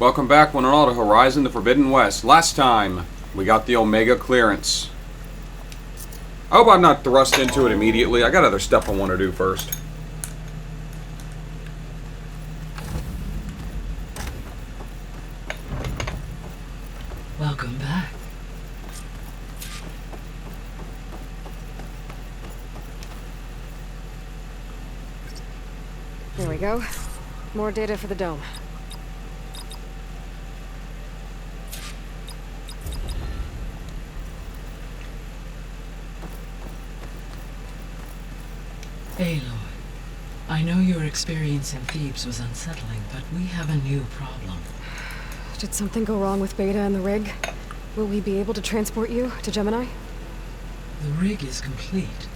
Welcome back, one and all, to Horizon the Forbidden West. Last time, we got the Omega clearance. I hope I'm not thrust into it immediately. I got other stuff I want to do first. Welcome back. There we go. More data for the dome. Aloy, I know your experience in Thebes was unsettling, but we have a new problem. Did something go wrong with Beta and the rig? Will we be able to transport you to Gemini? The rig is complete.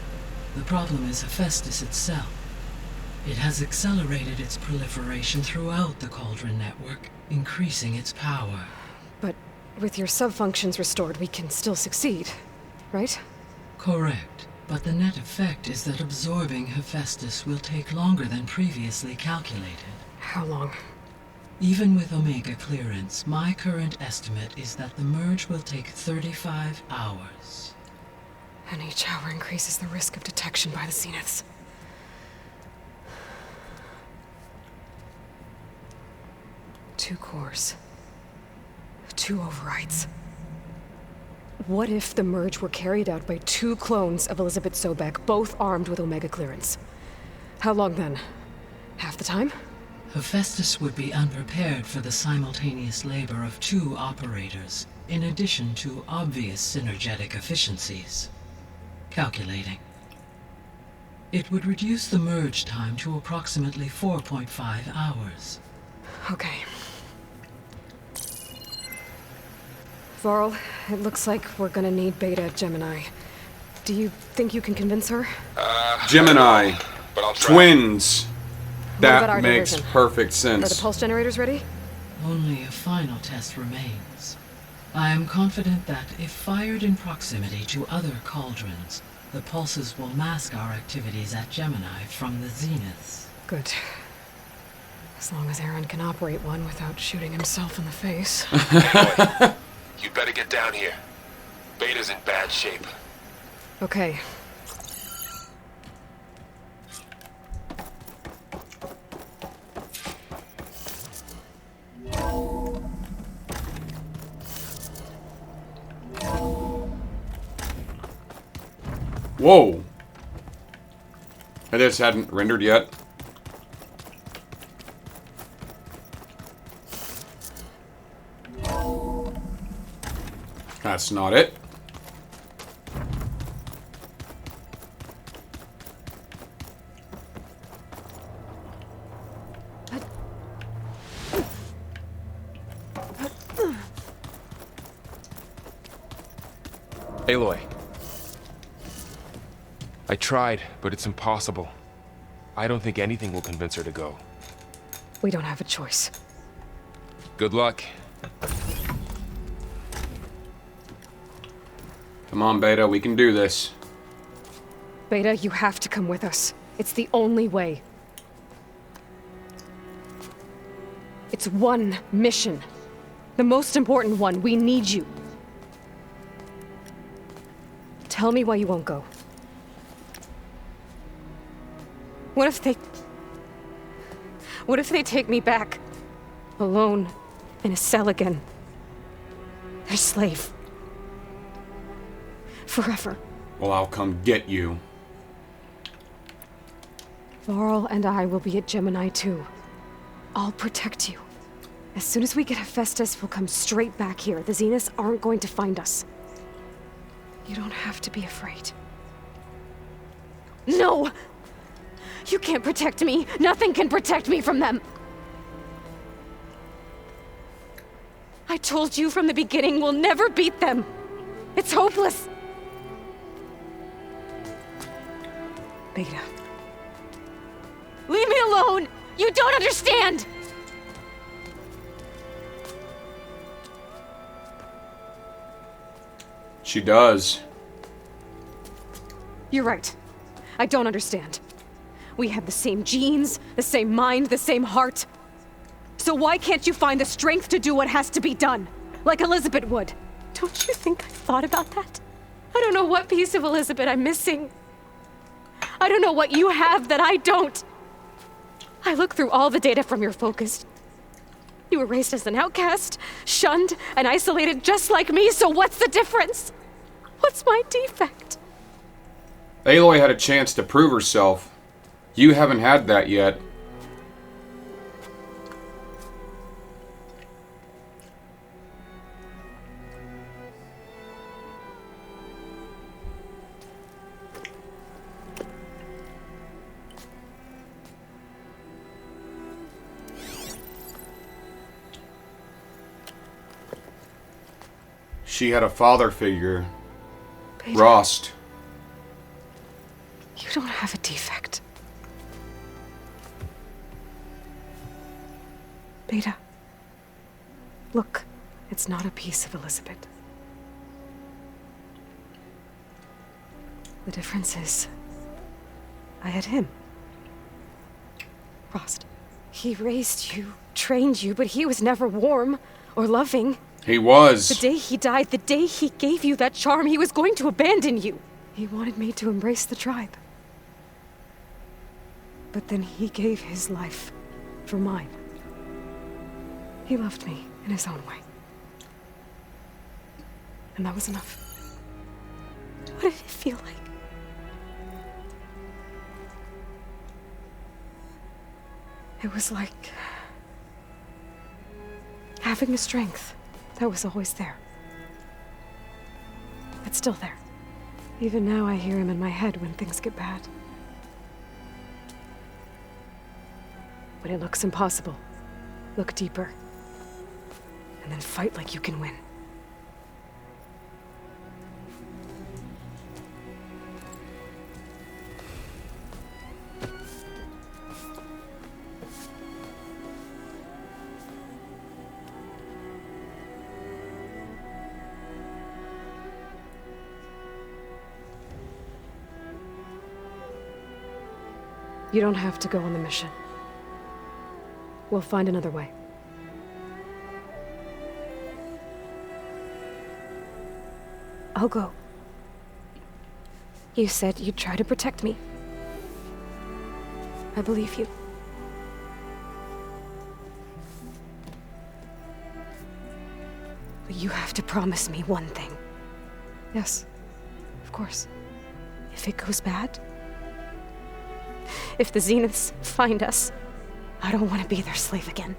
The problem is HEPHAESTUS itself. It has accelerated its proliferation throughout the Cauldron network, increasing its power. But with your sub-functions restored, we can still succeed, right? Correct. But the net effect is that absorbing HEPHAESTUS will take longer than previously calculated. How long? Even with Omega clearance, my current estimate is that the merge will take 35 hours. And each hour increases the risk of detection by the Zeniths. Two cores. Two overrides. What if the merge were carried out by two clones of Elizabeth Sobek, both armed with Omega clearance? How long then? Half the time? HEPHAESTUS would be unprepared for the simultaneous labor of two operators, in addition to obvious synergetic efficiencies. Calculating. It would reduce the merge time to approximately 4.5 hours. Okay. Varl, it looks like we're gonna need Beta at Gemini. Do you think you can convince her? Gemini. But I'll try. Twins. What about That our makes diversion? perfect Are the sense. pulse generators ready? Only a final test remains. I am confident that if fired in proximity to other cauldrons, the pulses will mask our activities at Gemini from the Zeniths. Good. As long as Aaron can operate one without shooting himself in the face. Aloy, you better get down here. Beta's in bad shape. Okay. Whoa. This hadn't rendered yet. That's not it. Aloy. I tried, but it's impossible. I don't think anything will convince her to go. We don't have a choice. Good luck. Come on, Beta, we can do this. Beta, you have to come with us. It's the only way. It's one mission. The most important one. We need you. Tell me why you won't go. What if they take me back? Alone, in a cell again. Their slave. Forever. Well, I'll come get you. Varl and I will be at Gemini too. I'll protect you. As soon as we get HEPHAESTUS, we'll come straight back here. The Zeniths aren't going to find us. You don't have to be afraid. No! You can't protect me. Nothing can protect me from them. I told you from the beginning we'll never beat them. It's hopeless. Beta. Leave me alone! You don't understand! She does. You're right. I don't understand. We have the same genes, the same mind, the same heart. So why can't you find the strength to do what has to be done? Like Elizabeth would. Don't you think I've thought about that? I don't know what piece of Elizabeth I'm missing. I don't know what you have that I don't. I look through all the data from your focus. You were raised as an outcast, shunned, and isolated just like me, so what's the difference? What's my defect? Aloy had a chance to prove herself. You haven't had that yet. She had a father figure. Beta, Rost. you don't have a defect. Beta. Look, it's not a piece of Elizabeth. The difference is, I had him. Rost. He raised you, trained you, but he was never warm or loving. He was. The day he died, the day he gave you that charm, he was going to abandon you. He wanted me to embrace the tribe. But then he gave his life for mine. He loved me in his own way. And that was enough. What did it feel like? It was like having a strength that was always there. It's still there. Even now I hear him in my head when things get bad. When it looks impossible, look deeper. And then fight like you can win. You don't have to go on the mission. We'll find another way. I'll go. You said you'd try to protect me. I believe you. But you have to promise me one thing. Yes, of course. If it goes bad, if the Zeniths find us, I don't want to be their slave again.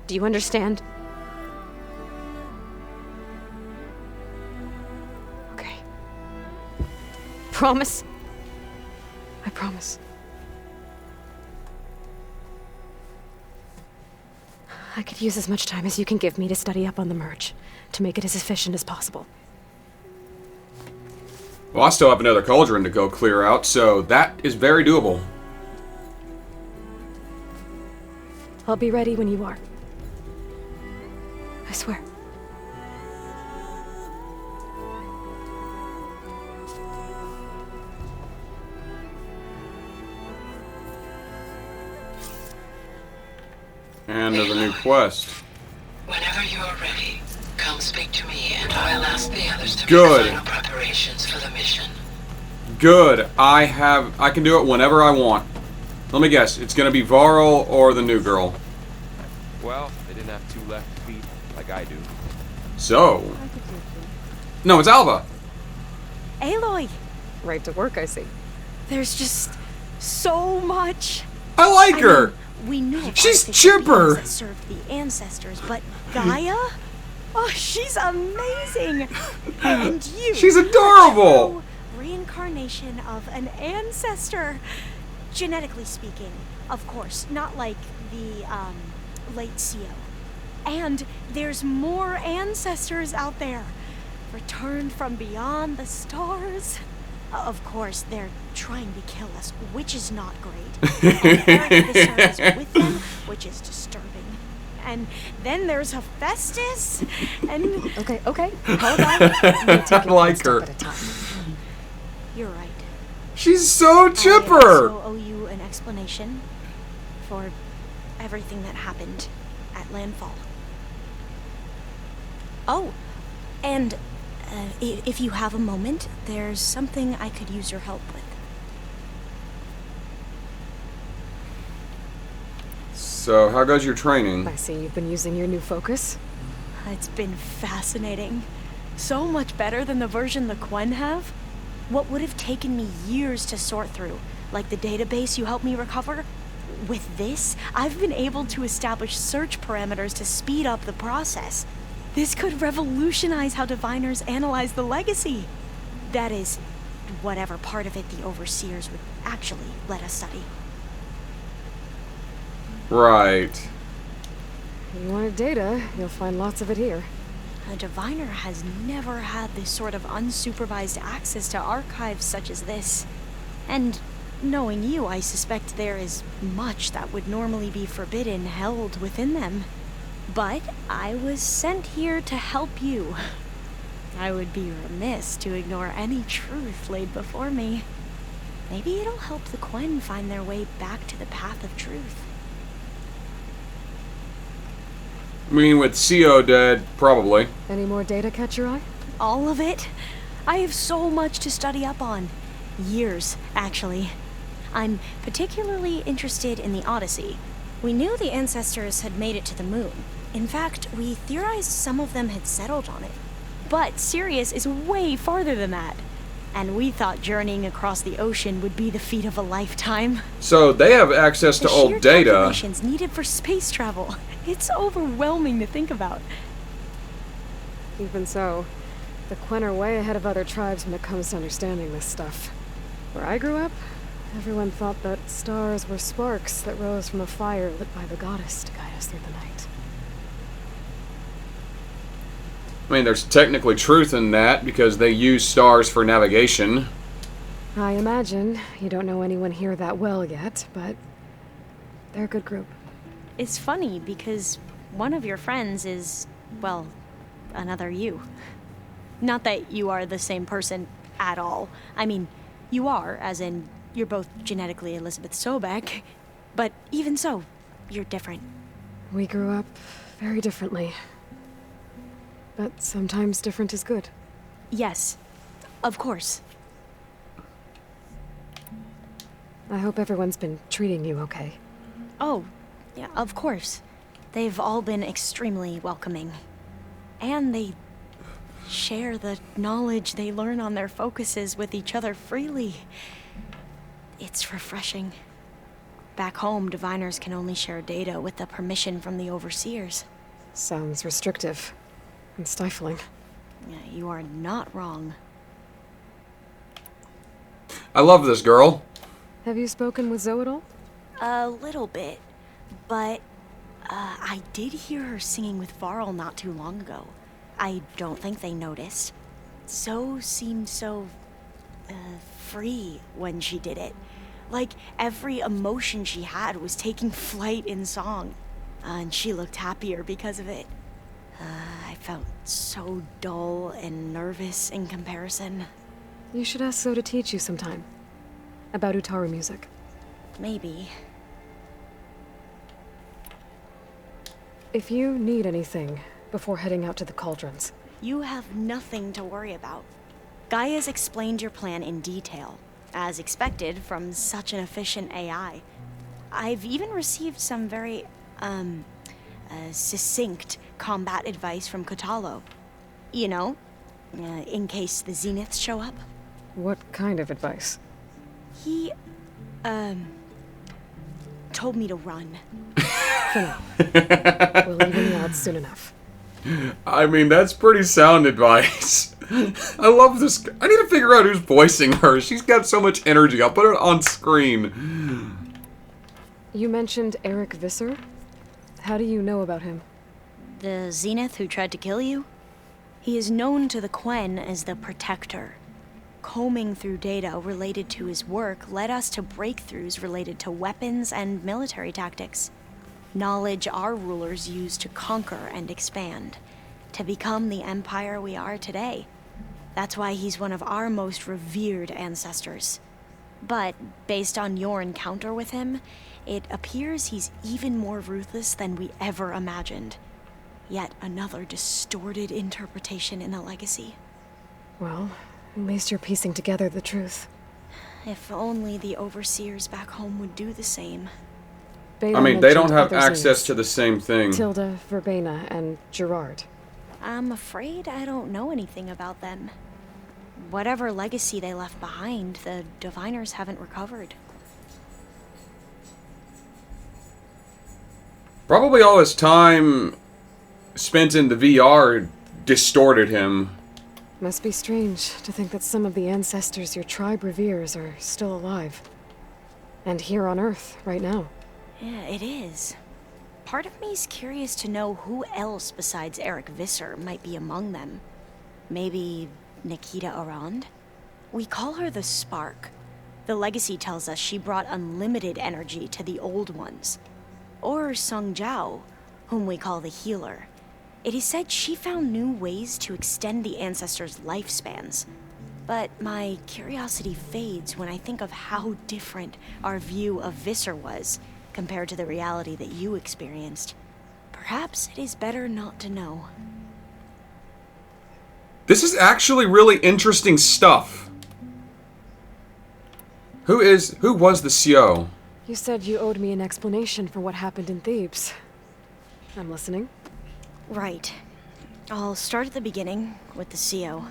Do you understand? Okay. Promise? I promise. I could use as much time as you can give me to study up on the merge, to make it as efficient as possible. Well, I still have another cauldron to go clear out, so that is very doable. I'll be ready when you are. I swear. And there's a new quest. Whenever you are ready, come speak to me and I'll ask the others to Good. make final preparations for the mission. Good. I can do it whenever I want. Let me guess, it's gonna be Varl or the new girl. Well, they didn't have two left feet like I do. So... No, it's Alva! Aloy! Right to work, I see. There's just so much. I like I her! mean, we knew of She's artificial chipper. beings that served the ancestors, but Gaia? Oh, she's amazing! And you. She's a adorable! true reincarnation of an ancestor. Genetically speaking, of course, not like the, late CO. And there's more ancestors out there, returned from beyond the stars. Of course, they're trying to kill us, which is not great. And Eric the Sir is with them, which is disturbing. And then there's Hephaestus, and... Okay, hold on. I like her. You're right. She's so I chipper! also owe you an explanation for everything that happened at landfall. Oh, and if you have a moment, there's something I could use your help with. So, how goes your training? I see you've been using your new focus. It's been fascinating. So much better than the version the Quen have. What would have taken me years to sort through, like the database you helped me recover, with this, I've been able to establish search parameters to speed up the process. This could revolutionize how diviners analyze the legacy. That is, whatever part of it the overseers would actually let us study. Right. If you wanted data, you'll find lots of it here. A diviner has never had this sort of unsupervised access to archives such as this. And knowing you, I suspect there is much that would normally be forbidden held within them. But I was sent here to help you. I would be remiss to ignore any truth laid before me. Maybe it'll help the Quen find their way back to the path of truth. I mean, with CO dead, probably. Any more data catch your eye? All of it? I have so much to study up on. Years, actually. I'm particularly interested in the Odyssey. We knew the ancestors had made it to the moon. In fact, we theorized some of them had settled on it. But Sirius is way farther than that. And we thought journeying across the ocean would be the feat of a lifetime. So, they have access to The sheer old data. calculations needed for space travel. It's overwhelming to think about. Even so, the Quen are way ahead of other tribes when it comes to understanding this stuff. Where I grew up, everyone thought that stars were sparks that rose from a fire lit by the goddess to guide us through the night. I mean, there's technically truth in that because they use stars for navigation. I imagine you don't know anyone here that well yet, but they're a good group. It's funny because one of your friends is, well, another you. Not that you are the same person at all. I mean, you are, as in, you're both genetically Elizabeth Sobek, but even so, you're different. We grew up very differently. But sometimes different is good. Yes, of course. I hope everyone's been treating you okay. Oh, yeah, of course. They've all been extremely welcoming. And they share the knowledge they learn on their focuses with each other freely. It's refreshing. Back home, diviners can only share data with the permission from the overseers. Sounds restrictive and stifling. Yeah, you are not wrong. I love this girl. Have you spoken with Zoe at all? A little bit, but I did hear her singing with Varl not too long ago. I don't think they noticed. Zoe seemed so free when she did it. Like every emotion she had was taking flight in song. And she looked happier because of it. I felt so dull and nervous in comparison. You should ask Zoe to teach you sometime. About Utaru music. Maybe. If you need anything before heading out to the cauldrons. You have nothing to worry about. Gaia's explained your plan in detail, as expected from such an efficient AI. I've even received some very, succinct combat advice from Kotalo. You know, in case the Zeniths show up. What kind of advice? He, told me to run. For now. We'll even you out soon enough. I mean, that's pretty sound advice. I love this. I need to figure out who's voicing her. She's got so much energy. I'll put her on screen. You mentioned Eric Visser? How do you know about him? The Zenith who tried to kill you? He is known to the Quen as the Protector. Combing through data related to his work led us to breakthroughs related to weapons and military tactics. Knowledge our rulers used to conquer and expand, to become the empire we are today. That's why he's one of our most revered ancestors. But based on your encounter with him, it appears he's even more ruthless than we ever imagined. Yet another distorted interpretation in the legacy. Well, at least you're piecing together the truth. If only the overseers back home would do the same. Beta I mean, they don't mentioned have other access names. to the same thing. Tilda, Verbena, and Gerard. I'm afraid I don't know anything about them. Whatever legacy they left behind, the diviners haven't recovered. Probably all his time spent in the VR distorted him. Must be strange to think that some of the ancestors your tribe reveres are still alive. And here on Earth, right now. Yeah, it is. Part of me's curious to know who else besides Eric Visser might be among them. Maybe Nikita Arand? We call her the Spark. The legacy tells us she brought unlimited energy to the old ones. Or Sung Jiao, whom we call the Healer. It is said she found new ways to extend the ancestors' lifespans. But my curiosity fades when I think of how different our view of Visser was compared to the reality that you experienced. Perhaps it is better not to know. This is actually really interesting stuff. Who was the CO? You said you owed me an explanation for what happened in Thebes. I'm listening. Right. I'll start at the beginning with the CO.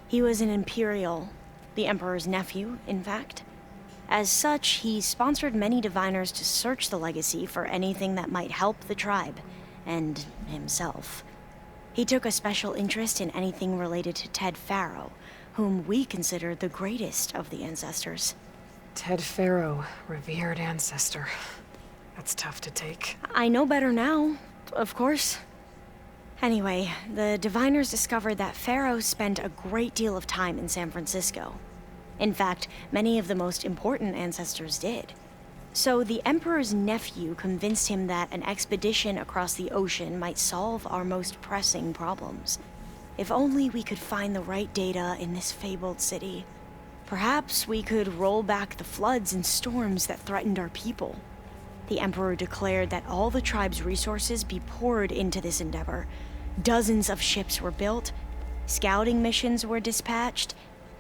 He was an Imperial, the Emperor's nephew, in fact. As such, he sponsored many diviners to search the legacy for anything that might help the tribe, and himself. He took a special interest in anything related to Ted Faro, whom we consider the greatest of the ancestors. Ted Faro, revered ancestor. That's tough to take. I know better now, of course. Anyway, the diviners discovered that Faro spent a great deal of time in San Francisco. In fact, many of the most important ancestors did. So the Emperor's nephew convinced him that an expedition across the ocean might solve our most pressing problems. If only we could find the right data in this fabled city. Perhaps we could roll back the floods and storms that threatened our people. The Emperor declared that all the tribe's resources be poured into this endeavor. Dozens of ships were built, scouting missions were dispatched,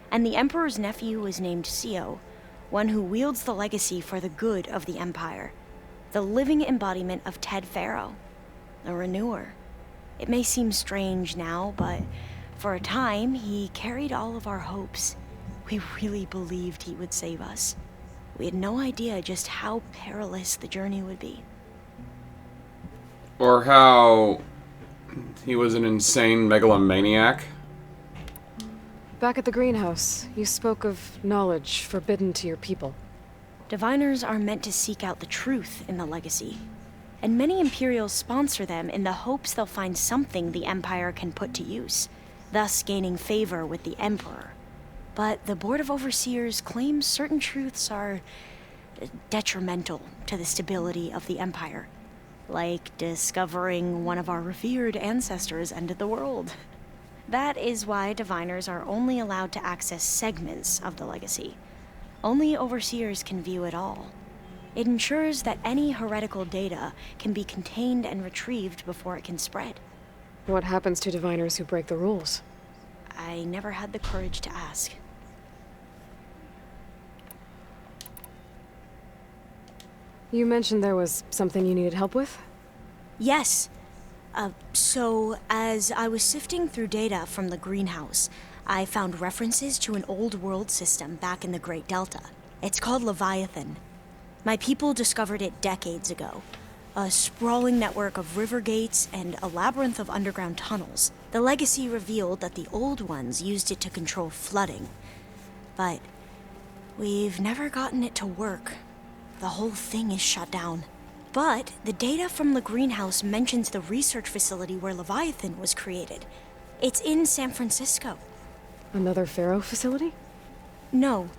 and the Emperor's nephew was named Sio, one who wields the legacy for the good of the Empire, the living embodiment of Ted Faro, the Renewer. It may seem strange now, but for a time, he carried all of our hopes. We really believed he would save us. We had no idea just how perilous the journey would be. Or how he was an insane megalomaniac. Back at the greenhouse, you spoke of knowledge forbidden to your people. Diviners are meant to seek out the truth in the legacy, and many Imperials sponsor them in the hopes they'll find something the Empire can put to use, thus gaining favor with the Emperor. But the Board of Overseers claims certain truths are detrimental to the stability of the Empire, like discovering one of our revered ancestors ended the world. That is why diviners are only allowed to access segments of the legacy. Only overseers can view it all. It ensures that any heretical data can be contained and retrieved before it can spread. What happens to diviners who break the rules? I never had the courage to ask. You mentioned there was something you needed help with? Yes. So, as I was sifting through data from the greenhouse, I found references to an old world system back in the Great Delta. It's called Leviathan. My people discovered it decades ago. A sprawling network of river gates and a labyrinth of underground tunnels. The legacy revealed that the old ones used it to control flooding. But we've never gotten it to work. The whole thing is shut down. But the data from the greenhouse mentions the research facility where Leviathan was created. It's in San Francisco. Another Pharaoh facility? No.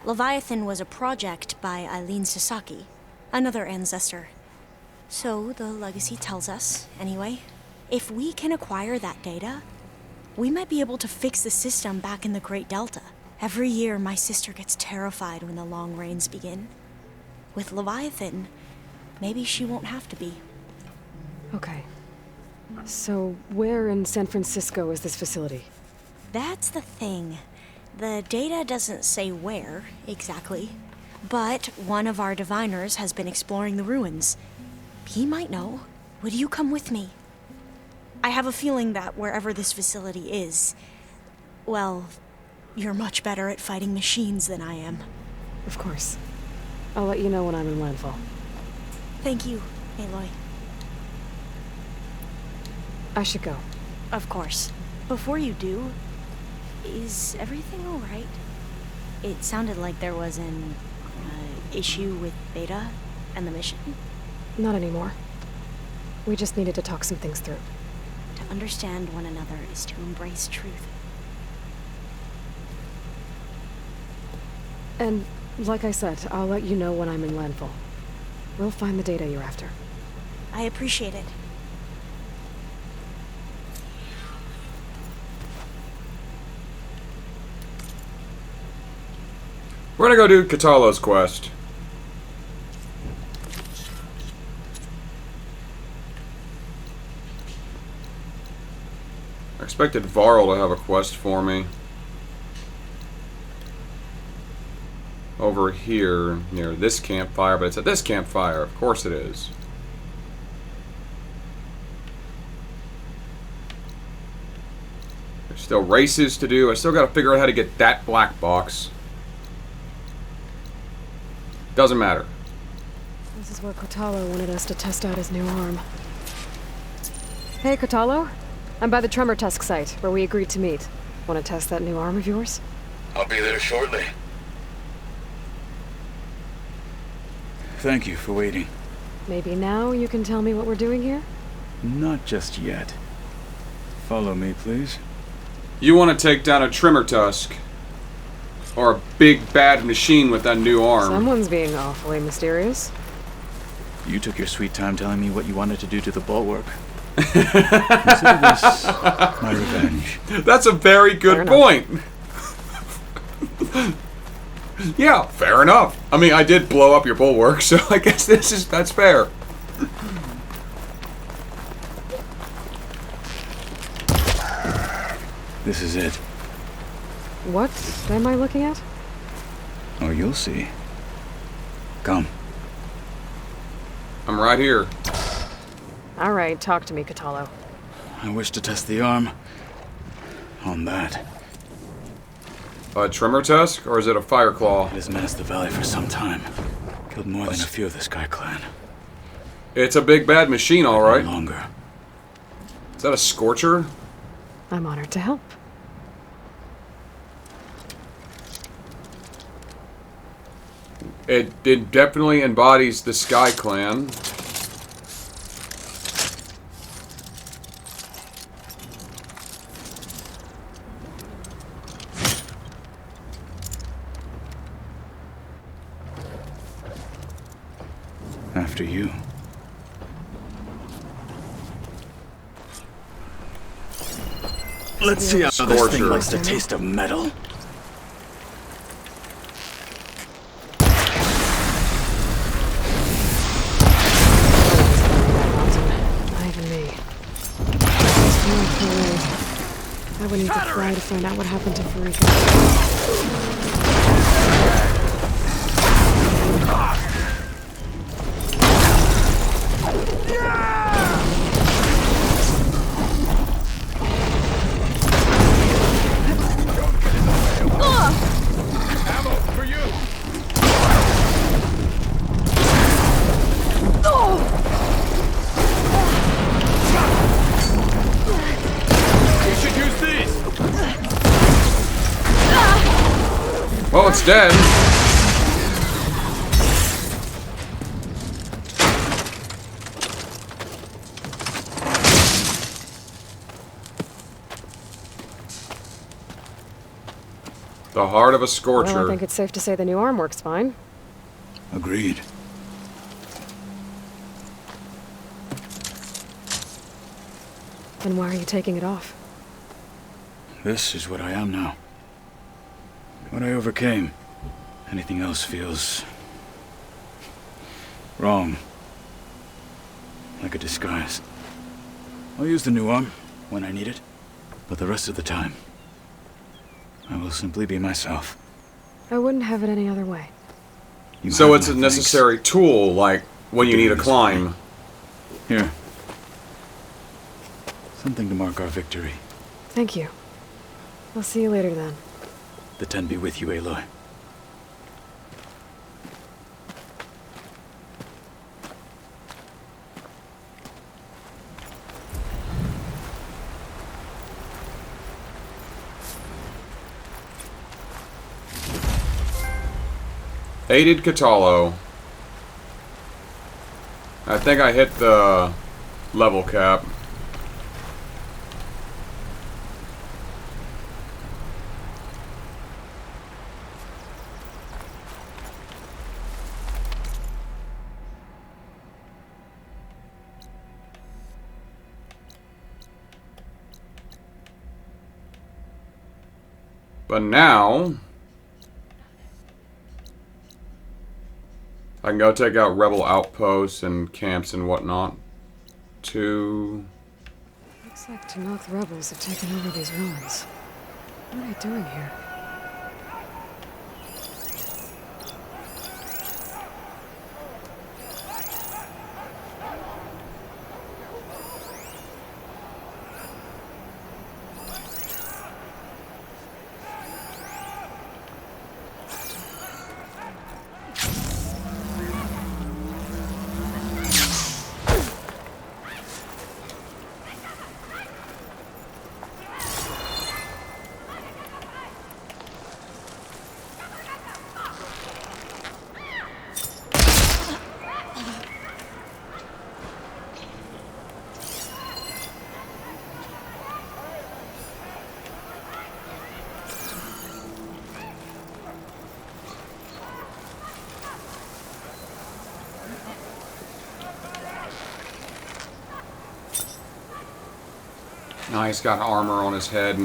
Leviathan was a project by Eileen Sasaki, another ancestor. So the legacy tells us, anyway, if we can acquire that data, we might be able to fix the system back in the Great Delta. Every year, my sister gets terrified when the long rains begin. With Leviathan, maybe she won't have to be. Okay. So, where in San Francisco is this facility? That's the thing. The data doesn't say where, exactly. But one of our diviners has been exploring the ruins. He might know. Would you come with me? I have a feeling that wherever this facility is, well, you're much better at fighting machines than I am. Of course. I'll let you know when I'm in landfall. Thank you, Aloy. I should go. Of course. Before you do, is everything alright? It sounded like there was an issue with Beta and the mission. Not anymore. We just needed to talk some things through. To understand one another is to embrace truth. And, like I said, I'll let you know when I'm in landfall. We'll find the data you're after. I appreciate it. We're gonna go do Katalo's quest. I expected Varl to have a quest for me. Over here, near this campfire, but it's at this campfire. Of course it is. There's still races to do. I still gotta figure out how to get that black box. Doesn't matter. This is where Kotalo wanted us to test out his new arm. Hey, Kotalo. I'm by the Tremor Tusk site, where we agreed to meet. Want to test that new arm of yours? I'll be there shortly. Thank you for waiting. Maybe now you can tell me what we're doing here? Not just yet. Follow me, please. You want to take down a Trimmer Tusk. Or a big bad machine with that new arm. Someone's being awfully mysterious. You took your sweet time telling me what you wanted to do to the bulwark. Consider this my revenge. That's a very good point. Yeah, fair enough. I mean, I did blow up your bulwark, so I guess that's fair. This is it. What am I looking at? Oh, you'll see. Come. I'm right here. All right, talk to me, Kotalo. I wish to test the arm on that. A Trimmer Tusk, or is it a Fire Claw? It has menaced the valley for some time. Killed more than a few of the Sky Clan. It's a big bad machine, all right. No longer. Is that a Scorcher? I'm honored to help. It definitely embodies the Sky Clan. After you. Let's see how this thing Scorcher. likes the taste of metal. Not even me. I would need to fly to find out what happened to Farika. Well, it's dead. The heart of a Scorcher. Well, I think it's safe to say the new arm works fine. Agreed. Then why are you taking it off? This is what I am now. what I overcame. Anything else feels wrong. Like a disguise. I'll use the new arm when I need it, but the rest of the time, I will simply be myself. I wouldn't have it any other way. You So have it's my a necessary tool, like when you need to climb. thanks. Here. Something to mark our victory. Thank you. I'll see you later then. The Ten be with you, Aloy. Aided Catalo. I think I hit the level cap. But now I can go take out rebel outposts and camps and whatnot. Looks like Tenakth rebels have taken over these ruins. What are they doing here? Now he's got armor on his head.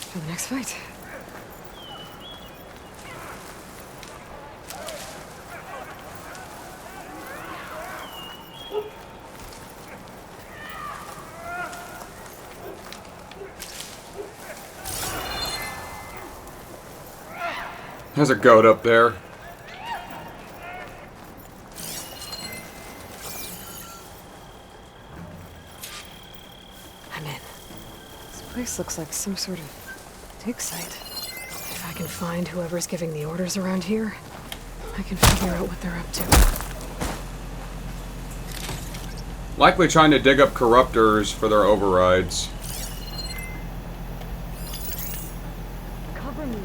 For the next fight. There's a goat up there. I'm in. This place looks like some sort of dig site. If I can find whoever's giving the orders around here, I can figure out what they're up to. Likely trying to dig up corruptors for their overrides. Cover me.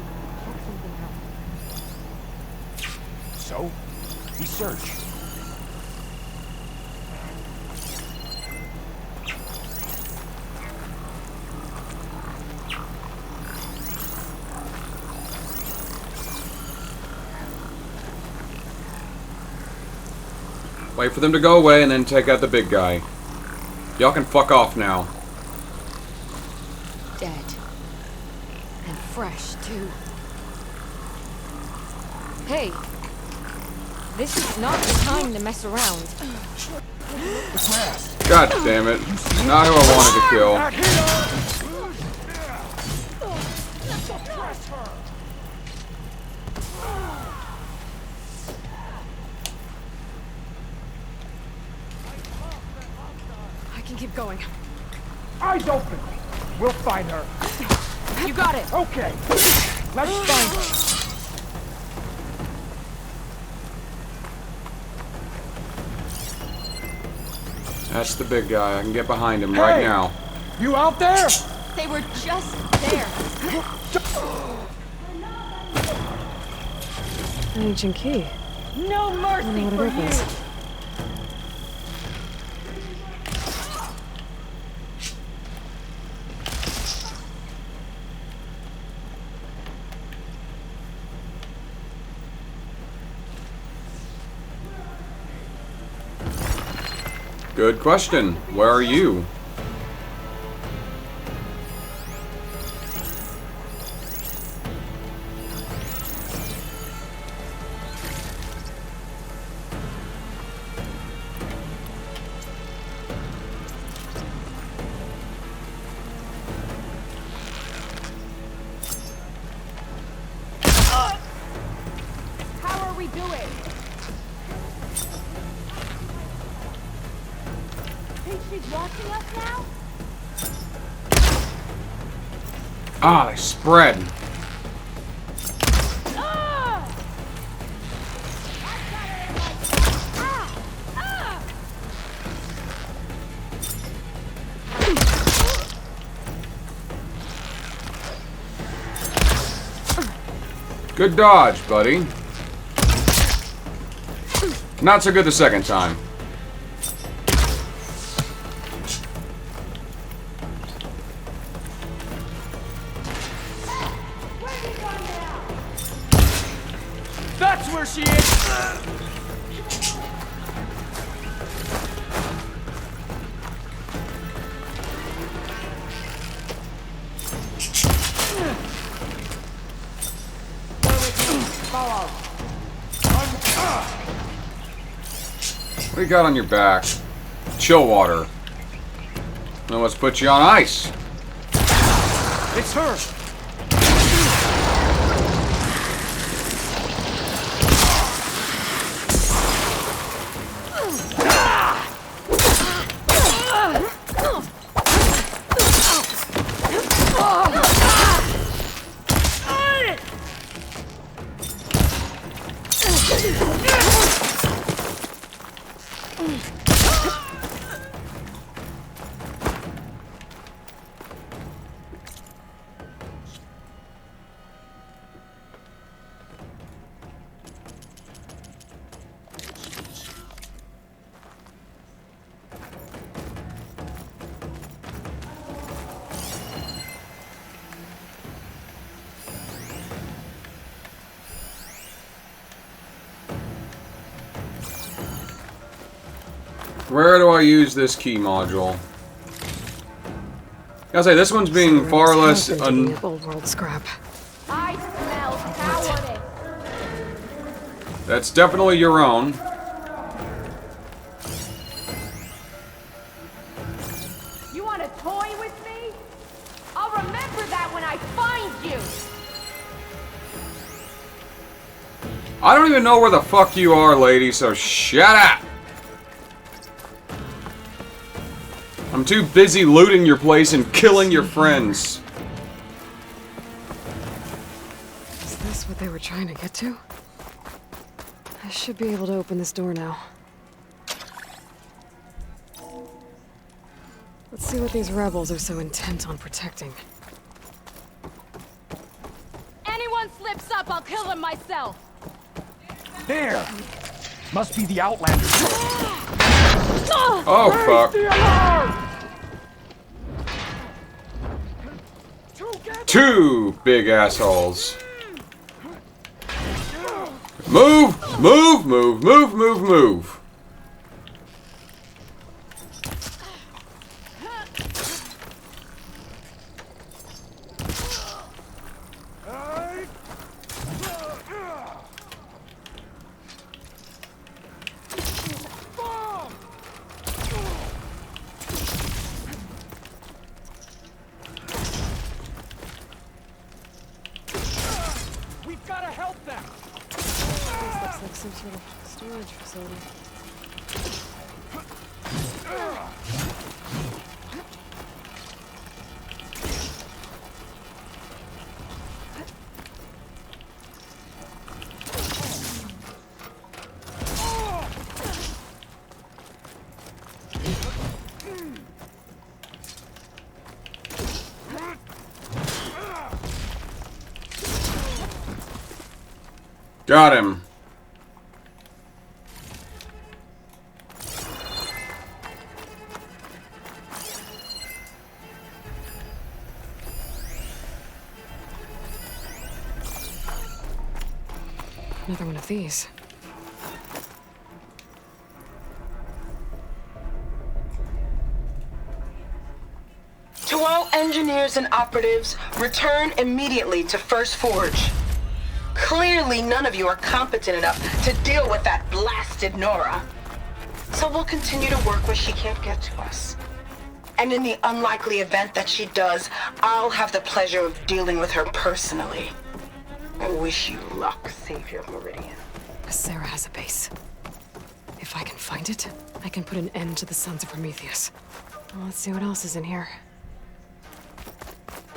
Check something out. So, we search. Wait for them to go away and then take out the big guy. Y'all can fuck off now. Dead. And fresh, too. Hey! This is not the time to mess around. God damn it. Not who I wanted to kill. I can keep going. Eyes open! We'll find her. You got it! Okay. Let's find her. That's the big guy. I can get behind him right Hey! now. You out there? They were just there. An ancient key. No I mercy don't know for what it you! opens. Good question. Where are you? How are we doing? Think she's watching us now? Ah, they spread. Good dodge, buddy. Not so good the second time. That's where she is! What do you got on your back? Chill water. Now let's put you on ice. It's her! Where do I use this key module? I gotta say, this one's being far less old world scrap. I smell cowardice. That's definitely your own. You want to toy with me? I'll remember that when I find you. I don't even know where the fuck you are, lady, so shut up! I'm too busy looting your place and killing your friends. Is this what they were trying to get to? I should be able to open this door now. Let's see what these rebels are so intent on protecting. Anyone slips up, I'll kill them myself. There! Must be the Outlanders. Oh, fuck. The alarm! Two big assholes. Move! Move! Move! Move! Move! Move! We've got to help them! This looks like some sort of storage facility. Got him. Another one of these. engineers and operatives, return immediately to First Forge. Clearly, none of you are competent enough to deal with that blasted Nora. So we'll continue to work where she can't get to us. And in the unlikely event that she does, I'll have the pleasure of dealing with her personally. I wish you luck, Savior of Meridian. Sarah has a base. If I can find it, I can put an end to the Sons of Prometheus. Well, let's see what else is in here.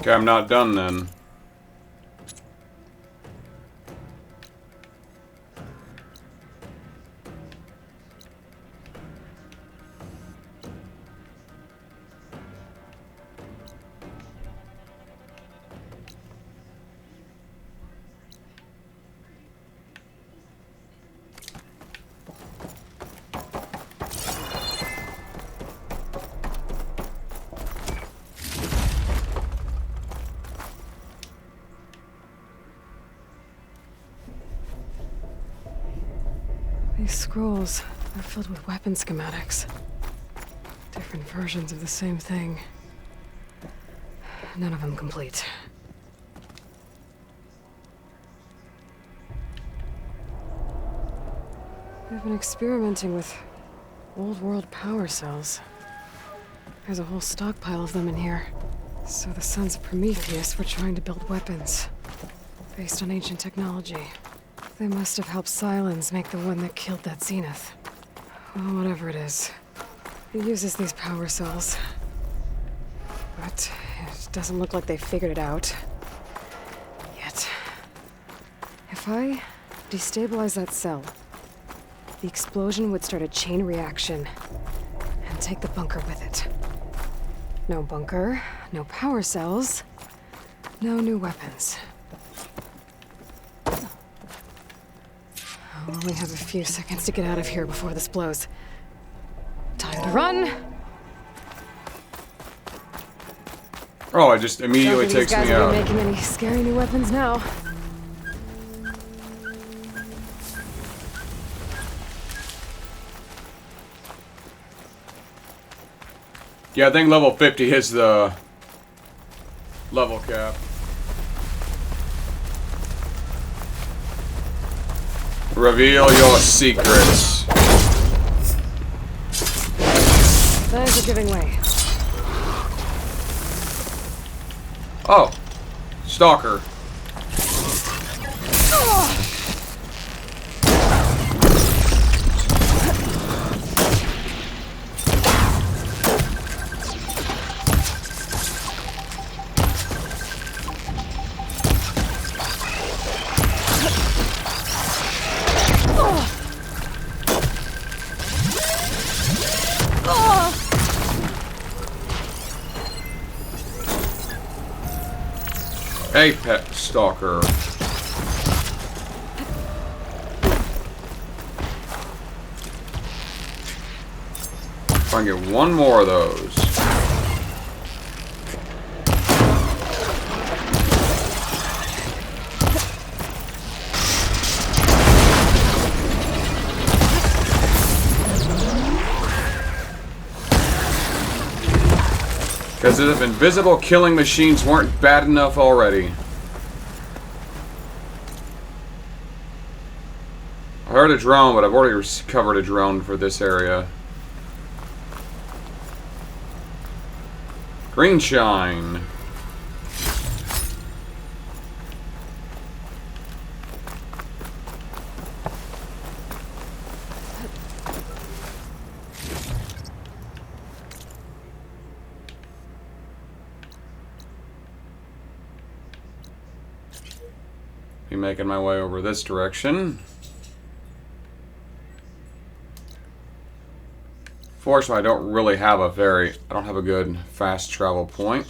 Okay, I'm not done then. These scrolls are filled with weapon schematics. Different versions of the same thing. None of them complete. They've been experimenting with old world power cells. There's a whole stockpile of them in here. So the Sons of Prometheus were trying to build weapons based on ancient technology. They must have helped Silence make the one that killed that Zenith. Well, whatever it is. It uses these power cells. But it doesn't look like they figured it out. Yet. If I destabilize that cell, the explosion would start a chain reaction and take the bunker with it. No bunker, no power cells, no new weapons. I'll only have a few seconds to get out of here before this blows. Time to run! Oh, it just immediately takes me These guys out. aren't making any scary new weapons now. Yeah, I think level 50 is the level cap. Reveal your secrets. Signs are giving way. Oh, Stalker. Hey, pet stalker. If I can get one more of those. Because if invisible killing machines weren't bad enough already. I heard a drone, but I've already recovered a drone for this area. Green shine. Be making my way over this direction. Fortunately, I don't really have a good fast travel point.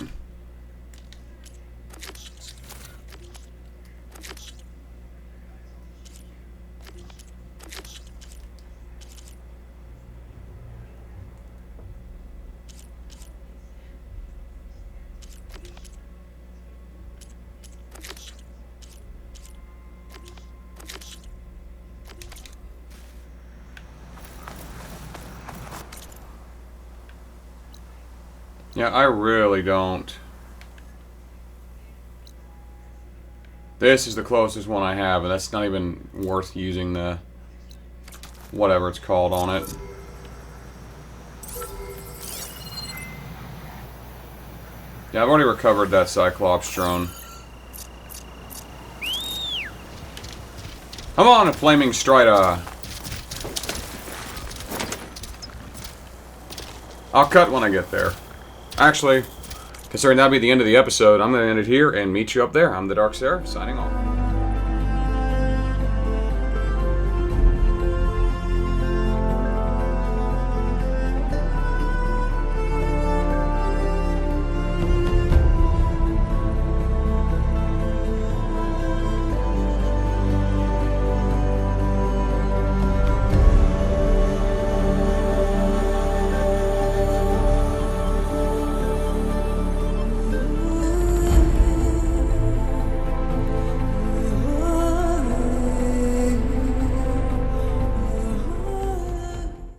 Yeah, I really don't This is the closest one I have, and that's not even worth using the whatever it's called on it. Yeah, I've already recovered that Cyclops drone. Come on, a flaming Strider. I'll cut when I get there. Actually, considering that'll be the end of the episode, I'm going to end it here and meet you up there. I'm the ThedarkSeraph, signing off.